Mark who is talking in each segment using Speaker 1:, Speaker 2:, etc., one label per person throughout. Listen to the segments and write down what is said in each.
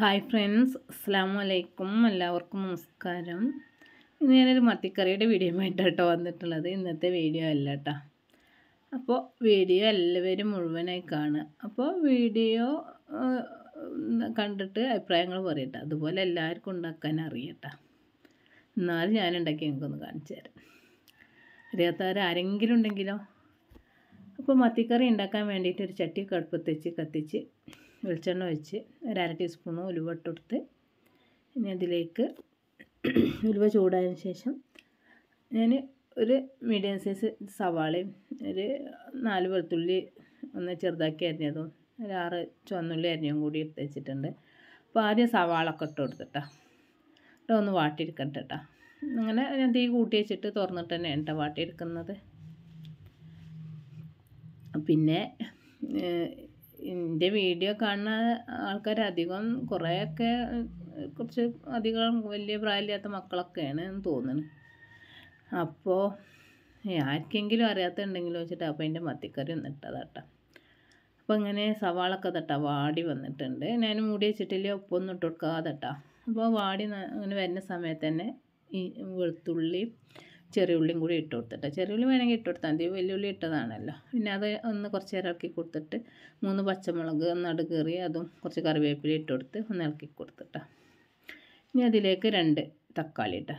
Speaker 1: Hi friends, അസ്സലാമു അലൈക്കും. എല്ലാവർക്കും നമസ്കാരം. ഇന്ന് ഞാനൊരു മത്തിക്കറിയുടെ വീഡിയോ ആയിട്ടാണ് വന്നിട്ടുള്ളത്. ഇന്നത്തെ വീഡിയോ അല്ല കേട്ടോ. അപ്പോൾ വീഡിയോ എല്ലാവരും മുഴുവനായി കാണുക. അപ്പോൾ വീഡിയോ കണ്ടിട്ട് അഭിപ്രായങ്ങൾ പറയട്ടെ. അതുപോലെ എല്ലാവർക്കും ഉണ്ടാക്കാൻ അറിയട്ടോ. എന്നാലും ഞാൻ ഉണ്ടാക്കി എനിക്കൊന്ന് കാണിച്ചു തരാം. അറിയാത്തവരാരെങ്കിലും ഉണ്ടെങ്കിലോ. അപ്പോൾ മത്തിക്കറി ഉണ്ടാക്കാൻ വേണ്ടിയിട്ട് ഒരു ചട്ടി അടുപ്പത്ത് കത്തിച്ച് വെളിച്ചെണ്ണ ഒഴിച്ച് ഒരു അര ടീസ്പൂൺ ഉലുവ ഇട്ടെടുത്ത് ഇനി അതിലേക്ക് ഉലുവ ചൂടായതിന് ശേഷം ഞാൻ ഒരു മീഡിയം സൈസ് സവാളയും ഒരു 4 വെളുത്തുള്ളി ഒന്ന് ചെറുതാക്കി അരിഞ്ഞതും ഒരു 6 ചുവന്നുള്ളി അരിഞ്ഞതും കൂടി എടുത്ത് വെച്ചിട്ടുണ്ട്. അപ്പോൾ ആദ്യം സവാളൊക്കെ ഇട്ട് കൊടുത്തിട്ടാ ഒന്ന് വാട്ടിയെടുക്കട്ടെ കേട്ടോ. അങ്ങനെ ഞാൻ തീ കൂട്ടി വെച്ചിട്ട് തുറന്നിട്ട് തന്നെയാണ് കേട്ടോ വാട്ടിയെടുക്കുന്നത്. പിന്നെ എൻ്റെ വീഡിയോ കാണുന്ന ആൾക്കാർ അധികം കുറേയൊക്കെ കുറച്ച് അധികം വലിയ പ്രായമില്ലാത്ത മക്കളൊക്കെയാണ് എന്ന് തോന്നുന്നു. അപ്പോൾ ആർക്കെങ്കിലും അറിയാത്തുണ്ടെങ്കിലും വെച്ചിട്ട് അപ്പോൾ അതിൻ്റെ മത്തിക്കറി ഒന്ന് ഇട്ടതാട്ടോ. അപ്പോൾ ഇങ്ങനെ സവാളൊക്കെ തട്ടാ വാടി വന്നിട്ടുണ്ട്. ഞാൻ മൂടി വെച്ചിട്ടില്ല, ഉപ്പൊന്നും ഇട്ട് കൊടുക്കാതെ കേട്ടോ. അപ്പോൾ വാടി അങ്ങനെ വരുന്ന സമയത്ത് തന്നെ ഈ വെളുത്തുള്ളി ചെറിയ ഉള്ളിയും കൂടി ഇട്ട് കൊടുത്തിട്ട്, ചെറിയ ഉള്ളി വേണമെങ്കിൽ ഇട്ട് കൊടുത്താൽ മതി, വെല്ലുള്ളി ഇട്ടതാണല്ലോ. പിന്നെ അത് ഒന്ന് കുറച്ച് നേരം ഇളക്കി കൊടുത്തിട്ട് 3 പച്ചമുളക് നടു കയറി അതും കുറച്ച് കറിവേപ്പില ഇട്ട് കൊടുത്ത് ഒന്ന് ഇളക്കി കൊടുത്തിട്ടാ. ഇനി അതിലേക്ക് 2 തക്കാളി ഇട്ടാ.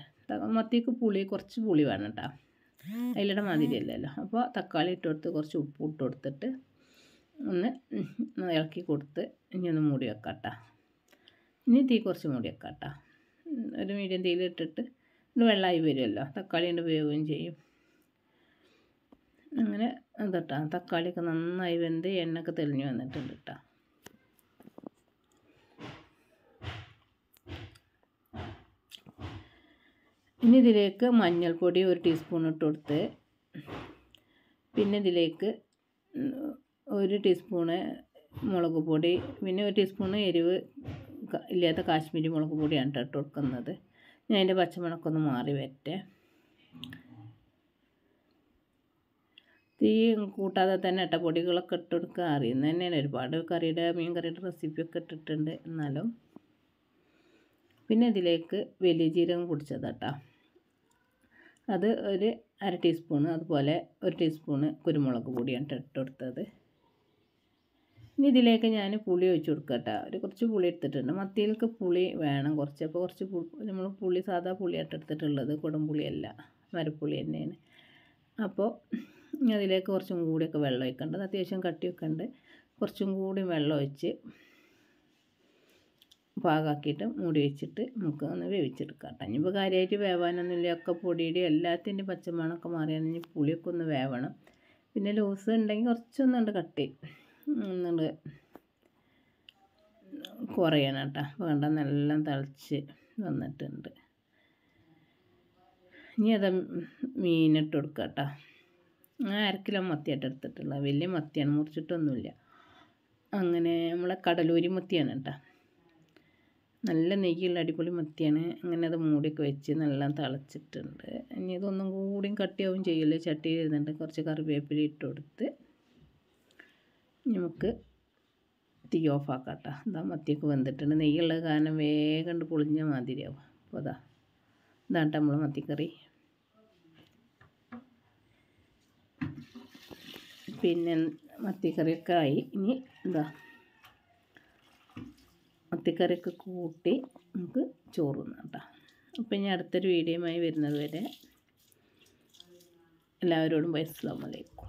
Speaker 1: മത്തിക്ക് കുറച്ച് പുളി വേണം കേട്ടോ, അതിലിടെ മാതിരിയല്ലല്ലോ. അപ്പോൾ തക്കാളി ഇട്ട് കൊടുത്ത് കുറച്ച് ഉപ്പ് ഇട്ട് കൊടുത്തിട്ട് ഒന്ന് ഇളക്കി കൊടുത്ത് ഇനി ഒന്ന് മൂടി വെക്കാം കേട്ടോ. ഇനി തീ കുറച്ച് മൂടി വെക്കാം കേട്ടോ. ഒരു മീഡിയം തീയിലിട്ടിട്ട് വെള്ളമായി വരുമല്ലോ, തക്കാളി കൊണ്ട് വേവുകയും ചെയ്യും. അങ്ങനെ അതട്ടാ, തക്കാളിയൊക്കെ നന്നായി വെന്ത് എണ്ണയൊക്കെ തെളിഞ്ഞ് വന്നിട്ടുണ്ട് കേട്ടോ. ഇനി ഇതിലേക്ക് മഞ്ഞൾപ്പൊടി 1 ടീസ്പൂൺ ഇട്ട് കൊടുത്ത്, പിന്നെ ഇതിലേക്ക് 1 ടീസ്പൂണ് മുളക് പൊടി, പിന്നെ 1 ടീസ്പൂണ് എരിവ് ഇല്ലാത്ത കാശ്മീരി മുളക് പൊടിയാണ് ഇട്ട് കൊടുക്കുന്നത്. ഞാൻ അതിൻ്റെ പച്ചമുളകൊക്കെ ഒന്ന് മാറി വരട്ടെ. തീ കൂട്ടാതെ തന്നെ ഇട്ട പൊടികളൊക്കെ ഇട്ട് കൊടുക്കുക. അറിയുന്നത് തന്നെയാണ്, ഒരുപാട് മീൻ കറിയുടെ റെസിപ്പിയൊക്കെ ഇട്ടിട്ടുണ്ട്. എന്നാലും പിന്നെ ഇതിലേക്ക് വലിയ ജീരകം പൊടിച്ചതാട്ടോ, അത് ഒരു അര ടീസ്പൂണ്, അതുപോലെ 1 ടീസ്പൂണ് കുരുമുളക് പൊടിയാണ് ഇട്ട് കൊടുത്തത്. ഇനി ഇതിലേക്ക് ഞാൻ പുളി ഒഴിച്ച് കൊടുക്കട്ടോ. കുറച്ച് പുളി എടുത്തിട്ടുണ്ട്. മത്തിയിലേക്ക് പുളി വേണം കുറച്ച്. അപ്പോൾ കുറച്ച് നമ്മൾ പുളി സാധാ പുളിയായിട്ട് എടുത്തിട്ടുള്ളത്, കുടംപുളിയല്ല, മരപ്പുളി തന്നെയാണ്. അപ്പോൾ അതിലേക്ക് കുറച്ചും കൂടിയൊക്കെ വെള്ളം ഒഴിക്കേണ്ടത്, അത്യാവശ്യം കട്ടിയൊക്കെ ഉണ്ട്. കുറച്ചും കൂടി വെള്ളം ഒഴിച്ച് പാകാക്കിയിട്ട് മൂടി വെച്ചിട്ട് നമുക്ക് ഒന്ന് വേവിച്ചെടുക്കാം കേട്ടോ. ഇനിയിപ്പോൾ കാര്യമായിട്ട് വേവാനൊന്നുമില്ല, ഒക്കെ പൊടിയുടെ എല്ലാത്തിൻ്റെ പച്ചമണമൊക്കെ മാറിയാണ്. ഇനി പുളിയൊക്കെ ഒന്ന് വേവണം. പിന്നെ ലൂസ് ഉണ്ടെങ്കിൽ കുറച്ചൊന്നുണ്ട് കട്ടി ഒന്നുണ്ട് കുറയണം കേട്ടോ. അപ്പോൾ കണ്ട നല്ല തിളച്ച് വന്നിട്ടുണ്ട്. ഇനി അത് മീനിട്ട് കൊടുക്കാം കേട്ടോ. 1/2 കിലോ മത്തിയായിട്ട് എടുത്തിട്ടുള്ളത്, വലിയ മത്തിയാണ്, മുറിച്ചിട്ടൊന്നുമില്ല. അങ്ങനെ നമ്മളെ കടലൂരി മത്തിയാണ് കേട്ടോ, നല്ല നെയ്യുള്ള അടിപൊളി മത്തിയാണ്. അങ്ങനെ അത് മൂടിയൊക്കെ വെച്ച് നല്ല തിളച്ചിട്ടുണ്ട്. ഇനി ഇതൊന്നും കൂടിയും കട്ടിയാവും ചെയ്യില്ല, ചട്ടിയിൽ ഇരുന്നിട്ട് കുറച്ച് കറിവേപ്പില ഇട്ട് കൊടുത്ത് നമുക്ക് തീ ഓഫാക്കാം കേട്ടോ. ഇതാ മത്തിയൊക്കെ വെന്തിട്ടുണ്ട്, നെയ്യുള്ളത് കാരണം വേഗം പൊളിഞ്ഞ മാതിരിയാവും. അപ്പോൾ ഇതാണ് നമ്മൾ മത്തിക്കറി. പിന്നെ മത്തിക്കറിയൊക്കെ ആയി. ഇനി മത്തിക്കറിയൊക്കെ കൂട്ടി നമുക്ക് ചോറ് തിന്നാം കേട്ടോ. അപ്പോൾ ഇനി അടുത്തൊരു വീഡിയോയുമായി വരുന്നത് വരെ എല്ലാവരോടും അസ്സലാമു അലൈക്കും.